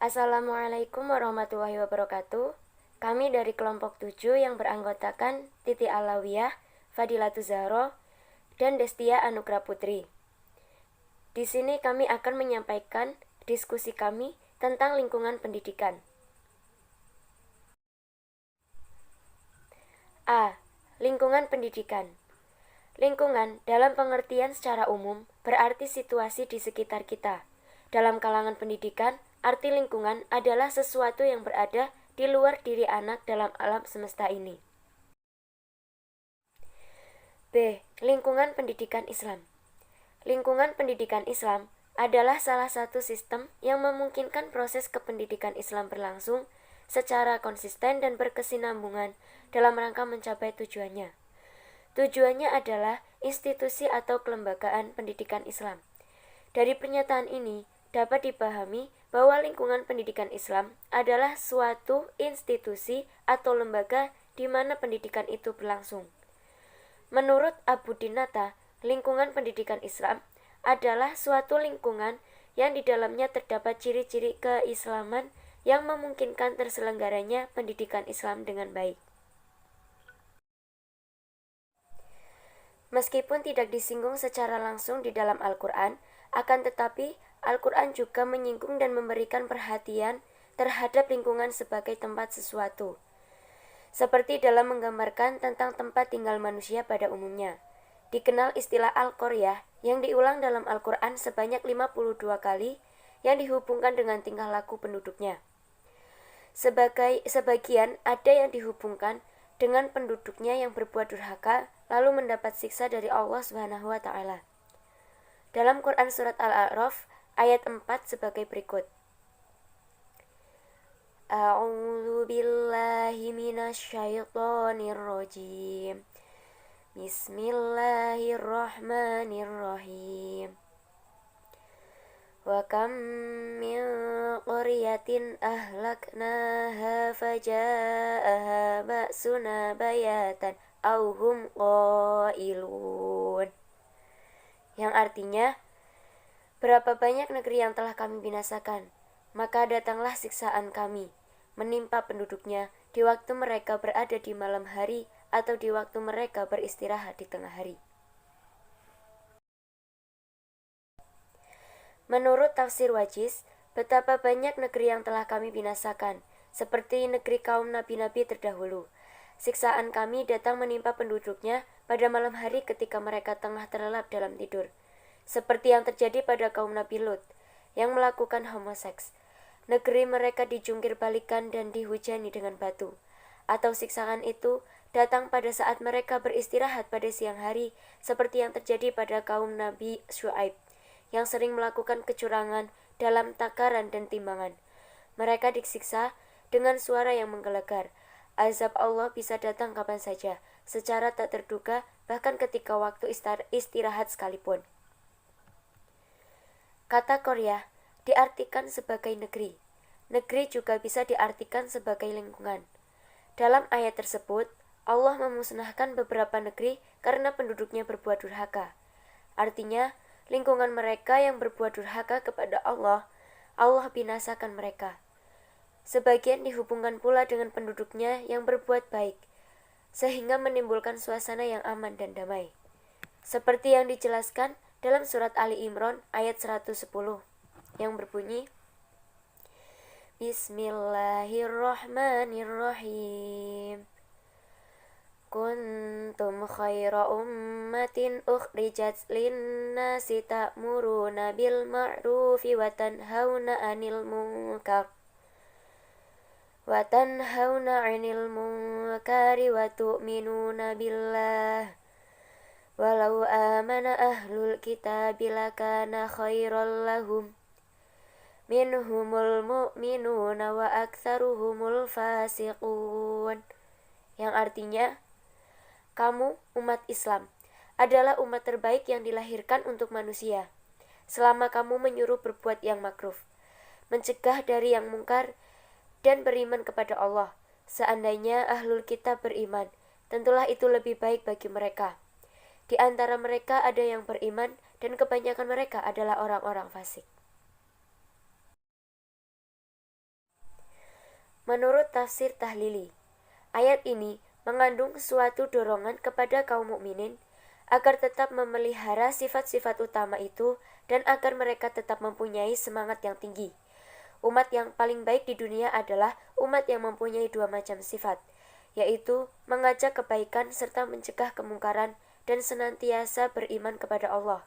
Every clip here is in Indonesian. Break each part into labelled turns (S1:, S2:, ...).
S1: Assalamualaikum warahmatullahi wabarakatuh. Kami dari kelompok 7 yang beranggotakan Titi Alawiyah, Fadilatul Zahro, dan Destia Anugrah Putri. Di sini kami akan menyampaikan diskusi kami tentang lingkungan pendidikan. A. Lingkungan pendidikan. Lingkungan dalam pengertian secara umum berarti situasi di sekitar kita. Dalam kalangan pendidikan, arti lingkungan adalah sesuatu yang berada di luar diri anak dalam alam semesta ini. B. Lingkungan pendidikan Islam. Lingkungan pendidikan Islam adalah salah satu sistem yang memungkinkan proses kependidikan Islam berlangsung secara konsisten dan berkesinambungan dalam rangka mencapai tujuannya. Tujuannya adalah institusi atau kelembagaan pendidikan Islam. Dari pernyataan ini dapat dipahami bahwa lingkungan pendidikan Islam adalah suatu institusi atau lembaga di mana pendidikan itu berlangsung. Menurut Abu Dinata, lingkungan pendidikan Islam adalah suatu lingkungan yang di dalamnya terdapat ciri-ciri keislaman yang memungkinkan terselenggaranya pendidikan Islam dengan baik. Meskipun tidak disinggung secara langsung di dalam Al-Quran, akan tetapi Al-Quran juga menyinggung dan memberikan perhatian terhadap lingkungan sebagai tempat sesuatu. Seperti dalam menggambarkan tentang tempat tinggal manusia pada umumnya. Dikenal istilah Al-Qaryah yang diulang dalam Al-Quran sebanyak 52 kali yang dihubungkan dengan tingkah laku penduduknya. Sebagian ada yang dihubungkan dengan penduduknya yang berbuat durhaka lalu mendapat siksa dari Allah Subhanahu wa taala. Dalam Quran surat Al-A'raf ayat 4 sebagai berikut. A'udzu billahi minasyaitonir rajim. Bismillahirrahmanirrahim. Wa kam min qaryatin ahlaknaha faja'aha ba'suna bayatan aw hum qailun. Yang artinya, berapa banyak negeri yang telah kami binasakan, maka datanglah siksaan kami menimpa penduduknya di waktu mereka berada di malam hari atau di waktu mereka beristirahat di tengah hari. Menurut tafsir Wajiz, betapa banyak negeri yang telah kami binasakan, seperti negeri kaum nabi-nabi terdahulu. Siksaan kami datang menimpa penduduknya pada malam hari ketika mereka tengah terlelap dalam tidur, seperti yang terjadi pada kaum Nabi Lut yang melakukan homoseks. Negeri mereka dijungkir balikan dan dihujani dengan batu. Atau siksaan itu datang pada saat mereka beristirahat pada siang hari, seperti yang terjadi pada kaum Nabi Syuaib yang sering melakukan kecurangan dalam takaran dan timbangan. Mereka disiksa dengan suara yang menggelegar. Azab Allah bisa datang kapan saja, secara tak terduga, bahkan ketika waktu istirahat sekalipun. Kata Qaryah diartikan sebagai negeri. Negeri juga bisa diartikan sebagai lingkungan. Dalam ayat tersebut, Allah memusnahkan beberapa negeri karena penduduknya berbuat durhaka. Artinya, lingkungan mereka yang berbuat durhaka kepada Allah, Allah binasakan mereka. Sebagian dihubungkan pula dengan penduduknya yang berbuat baik, sehingga menimbulkan suasana yang aman dan damai. Seperti yang dijelaskan dalam surat Ali Imran ayat 110 yang berbunyi, Bismillahirrahmanirrahim. Kuntum khaira ummatin ukhrijat linnasi ta'muruna bil ma'rufi wa tanhauna 'anil munkar wa tu'minuna billah. Walau amana ahlul kitabi lakana khairal lahum minhumul mu'minuna wa aktsaruhumul fasiqun. Yang artinya, kamu umat Islam adalah umat terbaik yang dilahirkan untuk manusia. Selama kamu menyuruh berbuat yang makruf, mencegah dari yang mungkar, dan beriman kepada Allah. Seandainya ahlul kitab beriman, tentulah itu lebih baik bagi mereka. Di antara mereka ada yang beriman dan kebanyakan mereka adalah orang-orang fasik. Menurut tafsir Tahlili, ayat ini mengandung suatu dorongan kepada kaum mukminin agar tetap memelihara sifat-sifat utama itu dan agar mereka tetap mempunyai semangat yang tinggi. Umat yang paling baik di dunia adalah umat yang mempunyai dua macam sifat, yaitu mengajak kebaikan serta mencegah kemungkaran dan senantiasa beriman kepada Allah.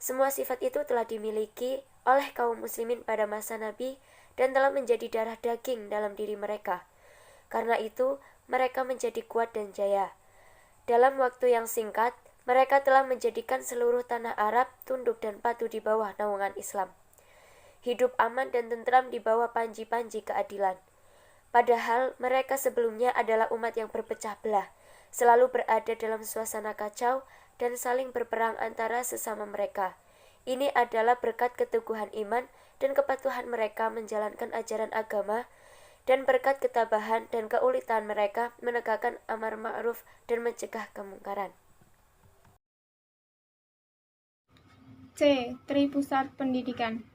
S1: Semua sifat itu telah dimiliki oleh kaum muslimin pada masa Nabi dan telah menjadi darah daging dalam diri mereka. Karena itu, mereka menjadi kuat dan jaya. Dalam waktu yang singkat, mereka telah menjadikan seluruh tanah Arab tunduk dan patuh di bawah naungan Islam. Hidup aman dan tentram di bawah panji-panji keadilan. Padahal mereka sebelumnya adalah umat yang berpecah belah, selalu berada dalam suasana kacau dan saling berperang antara sesama mereka. Ini adalah berkat keteguhan iman dan kepatuhan mereka menjalankan ajaran agama dan berkat ketabahan dan keulitan mereka menegakkan amar ma'ruf dan mencegah kemungkaran.
S2: C. Tripusat Pendidikan.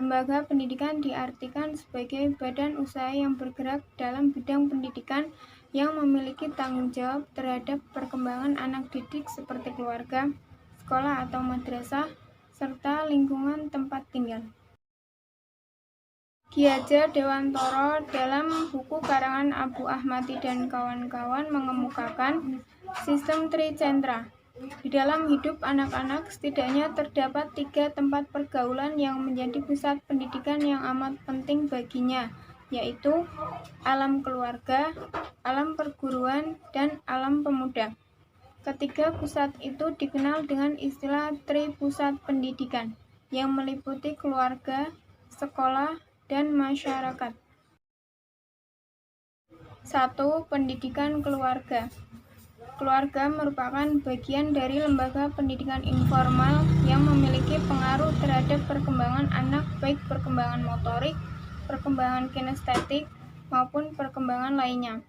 S2: Lembaga pendidikan diartikan sebagai badan usaha yang bergerak dalam bidang pendidikan yang memiliki tanggung jawab terhadap perkembangan anak didik seperti keluarga, sekolah atau madrasah, serta lingkungan tempat tinggal. Ki Hajar Dewantoro dalam buku karangan Abu Ahmadi dan kawan-kawan mengemukakan sistem tricendra. Di dalam hidup anak-anak setidaknya terdapat 3 tempat pergaulan yang menjadi pusat pendidikan yang amat penting baginya, yaitu alam keluarga, alam perguruan, dan alam pemuda. Ketiga pusat itu dikenal dengan istilah Tripusat Pendidikan, yang meliputi keluarga, sekolah, dan masyarakat. 1. Pendidikan keluarga. Keluarga merupakan bagian dari lembaga pendidikan informal yang memiliki pengaruh terhadap perkembangan anak, baik perkembangan motorik, perkembangan kinestetik, maupun perkembangan lainnya.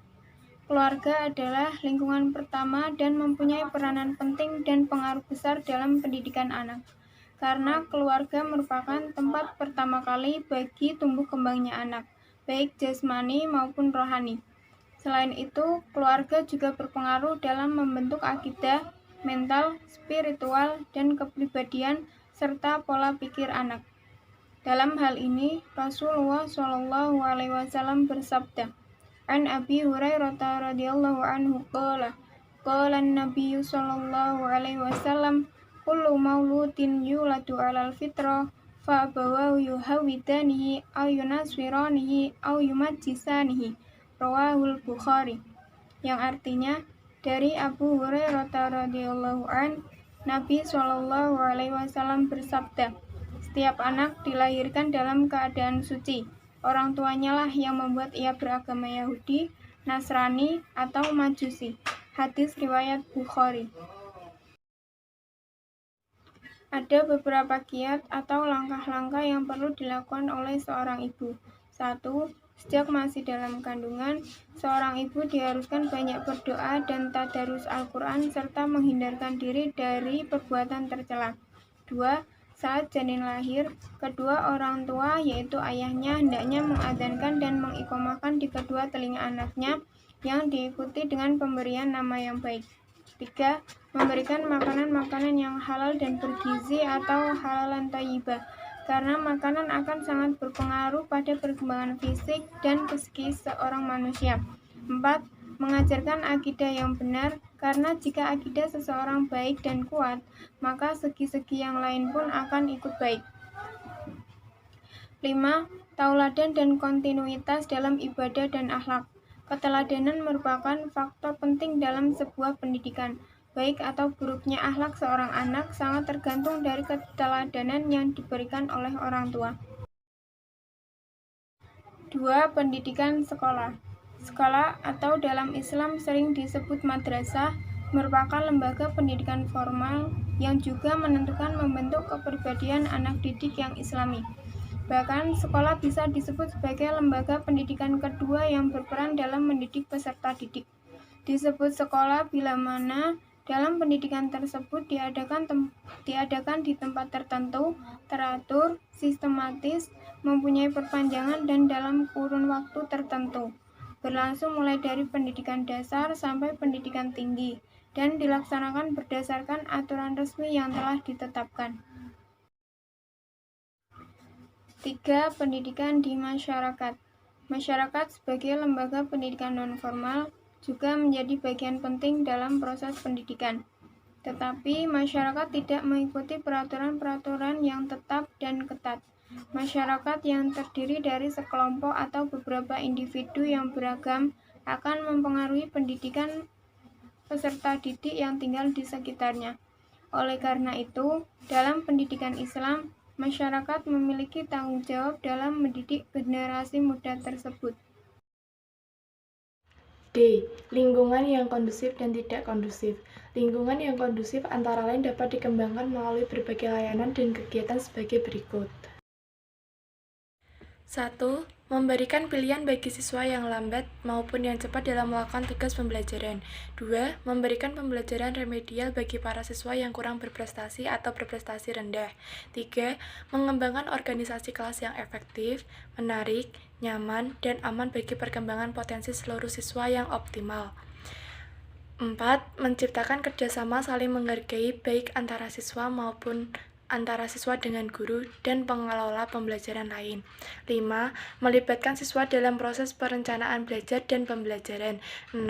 S2: Keluarga adalah lingkungan pertama dan mempunyai peranan penting dan pengaruh besar dalam pendidikan anak, karena keluarga merupakan tempat pertama kali bagi tumbuh kembangnya anak, baik jasmani maupun rohani. Selain itu, keluarga juga berpengaruh dalam membentuk akidah, mental, spiritual, dan kepribadian serta pola pikir anak. Dalam hal ini, Rasulullah SAW bersabda, An Abi Hurairah radhiyallahu anhu qala an-nabiy sallallahu alaihi wasallam kullu mauludin yuladu 'alal fitrah fa abawahu yuhawidanihi aw yunaswiranihi aw yumajjisanihi rawahul Bukhari, yang artinya dari Abu Hurairah radhiyallahu an, Nabi sallallahu alaihi wasallam bersabda, setiap anak dilahirkan dalam keadaan suci. Orang tuanya lah yang membuat ia beragama Yahudi, Nasrani, atau Majusi. Hadis riwayat Bukhari. Ada beberapa kiat atau langkah-langkah yang perlu dilakukan oleh seorang ibu. 1. Sejak masih dalam kandungan, seorang ibu diharuskan banyak berdoa dan tadarus Al-Quran serta menghindarkan diri dari perbuatan tercela. 2. Saat janin lahir, kedua orang tua yaitu ayahnya hendaknya mengadzankan dan mengiqomahkan di kedua telinga anaknya yang diikuti dengan pemberian nama yang baik. 3. Memberikan makanan-makanan yang halal dan bergizi atau halalan thayyibah, karena makanan akan sangat berpengaruh pada perkembangan fisik dan psikis seorang manusia. 4. Mengajarkan akidah yang benar, karena jika akidah seseorang baik dan kuat, maka segi-segi yang lain pun akan ikut baik. 5. Tauladan dan kontinuitas dalam ibadah dan akhlak. Keteladanan merupakan faktor penting dalam sebuah pendidikan. Baik atau buruknya akhlak seorang anak sangat tergantung dari keteladanan yang diberikan oleh orang tua. 2. Pendidikan sekolah. Sekolah atau dalam Islam sering disebut madrasah merupakan lembaga pendidikan formal yang juga menentukan membentuk kepribadian anak didik yang islami. Bahkan sekolah bisa disebut sebagai lembaga pendidikan kedua yang berperan dalam mendidik peserta didik. Disebut sekolah bila mana dalam pendidikan tersebut diadakan di tempat tertentu, teratur, sistematis, mempunyai perpanjangan dan dalam kurun waktu tertentu, berlangsung mulai dari pendidikan dasar sampai pendidikan tinggi, dan dilaksanakan berdasarkan aturan resmi yang telah ditetapkan. 3. Pendidikan di masyarakat. Masyarakat sebagai lembaga pendidikan non-formal juga menjadi bagian penting dalam proses pendidikan. Tetapi masyarakat tidak mengikuti peraturan-peraturan yang tetap dan ketat. Masyarakat yang terdiri dari sekelompok atau beberapa individu yang beragam akan mempengaruhi pendidikan peserta didik yang tinggal di sekitarnya. Oleh karena itu, dalam pendidikan Islam, masyarakat memiliki tanggung jawab dalam mendidik generasi muda tersebut.
S3: D. Lingkungan yang kondusif dan tidak kondusif. Lingkungan yang kondusif antara lain dapat dikembangkan melalui berbagai layanan dan kegiatan sebagai berikut. 1. Memberikan pilihan bagi siswa yang lambat maupun yang cepat dalam melakukan tugas pembelajaran. 2. Memberikan pembelajaran remedial bagi para siswa yang kurang berprestasi atau berprestasi rendah. 3. Mengembangkan organisasi kelas yang efektif, menarik, nyaman, dan aman bagi perkembangan potensi seluruh siswa yang optimal. 4. Menciptakan kerjasama saling menghargai baik antara siswa maupun antara siswa dengan guru dan pengelola pembelajaran lain. 5. Melibatkan siswa dalam proses perencanaan belajar dan pembelajaran. 6.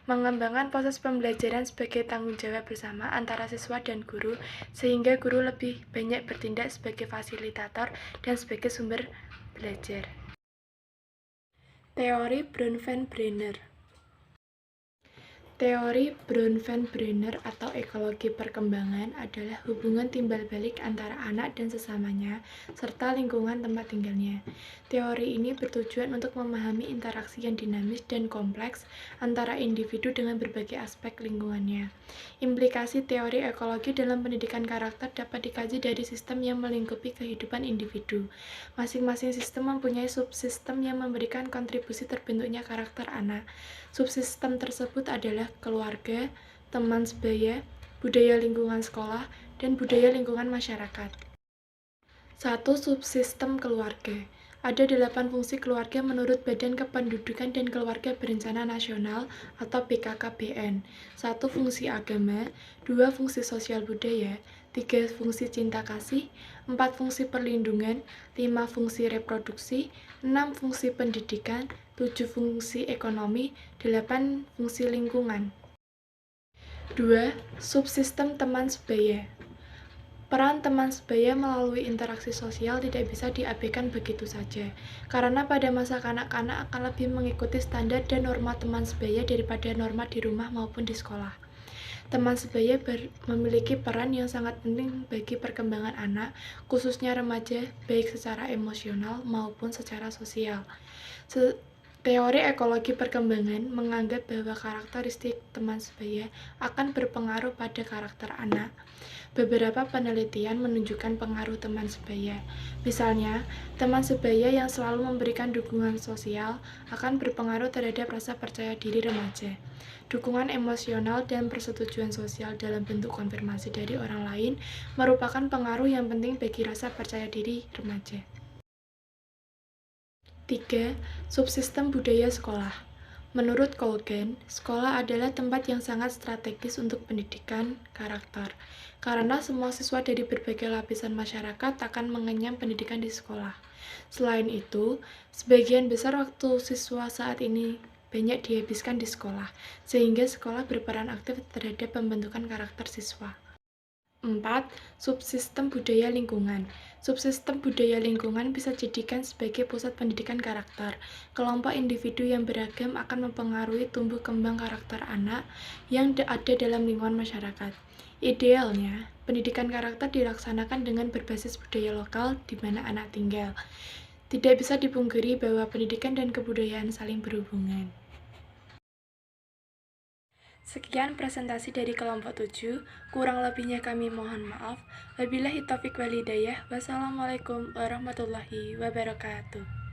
S3: Mengembangkan proses pembelajaran sebagai tanggung jawab bersama antara siswa dan guru, sehingga guru lebih banyak bertindak sebagai fasilitator dan sebagai sumber belajar. Teori Bronfenbrenner. Teori Bronfenbrenner atau ekologi perkembangan adalah hubungan timbal balik antara anak dan sesamanya, serta lingkungan tempat tinggalnya. Teori ini bertujuan untuk memahami interaksi yang dinamis dan kompleks antara individu dengan berbagai aspek lingkungannya. Implikasi teori ekologi dalam pendidikan karakter dapat dikaji dari sistem yang melingkupi kehidupan individu. Masing-masing sistem mempunyai subsistem yang memberikan kontribusi terbentuknya karakter anak. Subsistem tersebut adalah keluarga, teman sebaya, budaya lingkungan sekolah, dan budaya lingkungan masyarakat. 1. Subsistem keluarga. Ada 8 fungsi keluarga menurut Badan Kependudukan dan Keluarga Berencana Nasional atau BKKBN. 1. Fungsi agama, 2. Fungsi sosial budaya, 3. Fungsi cinta kasih, 4. Fungsi perlindungan, 5. Fungsi reproduksi, 6. Fungsi pendidikan, 7. Fungsi ekonomi, 8. Fungsi lingkungan. 2. Subsistem teman sebaya. Peran teman sebaya melalui interaksi sosial tidak bisa diabaikan begitu saja, karena pada masa kanak-kanak akan lebih mengikuti standar dan norma teman sebaya daripada norma di rumah maupun di sekolah. Teman sebaya memiliki peran yang sangat penting bagi perkembangan anak, khususnya remaja, baik secara emosional maupun secara sosial. Teori ekologi perkembangan menganggap bahwa karakteristik teman sebaya akan berpengaruh pada karakter anak. Beberapa penelitian menunjukkan pengaruh teman sebaya. Misalnya, teman sebaya yang selalu memberikan dukungan sosial akan berpengaruh terhadap rasa percaya diri remaja. Dukungan emosional dan persetujuan sosial dalam bentuk konfirmasi dari orang lain merupakan pengaruh yang penting bagi rasa percaya diri remaja. 3. Subsistem budaya sekolah. Menurut Colgan, sekolah adalah tempat yang sangat strategis untuk pendidikan karakter, karena semua siswa dari berbagai lapisan masyarakat akan mengenyam pendidikan di sekolah. Selain itu, sebagian besar waktu siswa saat ini banyak dihabiskan di sekolah, sehingga sekolah berperan aktif terhadap pembentukan karakter siswa. 4. Subsistem budaya lingkungan. Subsistem budaya lingkungan bisa dijadikan sebagai pusat pendidikan karakter. Kelompok individu yang beragam akan mempengaruhi tumbuh kembang karakter anak yang ada dalam lingkungan masyarakat. Idealnya, pendidikan karakter dilaksanakan dengan berbasis budaya lokal di mana anak tinggal. Tidak bisa dipungkiri bahwa pendidikan dan kebudayaan saling berhubungan. Sekian presentasi dari kelompok 7, kurang lebihnya kami mohon maaf. Wabillahi taufiq wal hidayah. Wassalamualaikum warahmatullahi wabarakatuh.